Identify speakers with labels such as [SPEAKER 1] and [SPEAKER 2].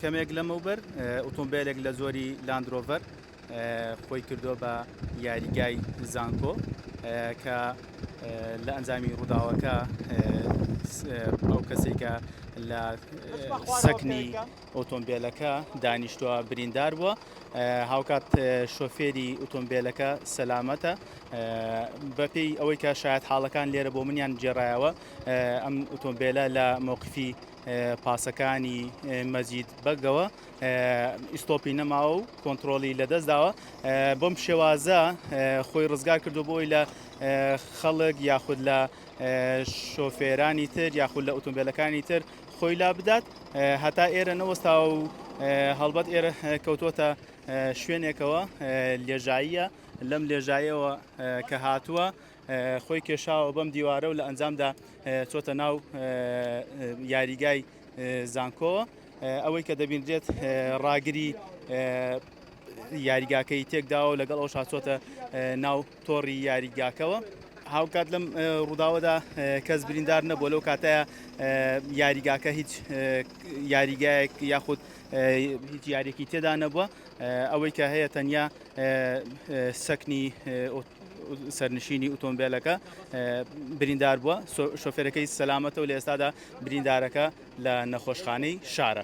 [SPEAKER 1] کەمێک لەمەوبەر ئۆتۆمبیلێک لە زۆری لاندرۆڤەر خۆی کردووە بە یاریگای زانکۆ کە لە ئەنجامی ڕووداوەکە ئەو کەسێک کە لە سەکنی ئۆتۆمبیلەکە دانیشتووە بریندار بووە. هاوکات شۆفێری ئۆتۆمبیلەکە سەلامەتە بەپێی ئەوەی کە شاید حاڵەکان لێرە بۆ منیان جێڕایەوە. ئەم ئۆتۆمبیلە لە مووقفی پاسەکانی مەجید بەگەوە ئیستۆپی نەماوە و کۆنتترۆلی لەدەستداوە. بۆم شێوازە خۆی ڕزگار کردو بۆی لە خەڵک یاخود لە شۆفێرانی تر یاخود لە ئۆتۆمبیلەکانی تر خۆی لا بدات هەتا ئێرە نەوەستا و هەڵبەت ئێرە کەوتۆتە شوێنێکەوە لێژاییە. لەم لێژاییەوە کە هاتووە خۆی کێشاوە بەم دیوارە و لە ئەنجامدا چۆتە ناو یاریگای زانکۆوە. ئەوەی کە دەبینرێت ڕاگری یاریگاکەی تێکداوە لەگەڵ ئەو شاچۆتە ناو تۆڕی یاریگاکەوە. هاوکات لەم ڕووداوەدا کەس بریندار نەبووە. لەو کاتەیە یاریگاکە هیچ یاریگایەک یاخود هیچ یاریێکی تێدا نەبووە. ئەوەی کە هەیە تەنیا سەکنی سەرنشینی ئۆتۆمبیلەکە بریندار بووە. شۆفێرەکەی سەلامەتە و لە ئێستادا بریندارەکە لە نەخۆشخانەی شارە.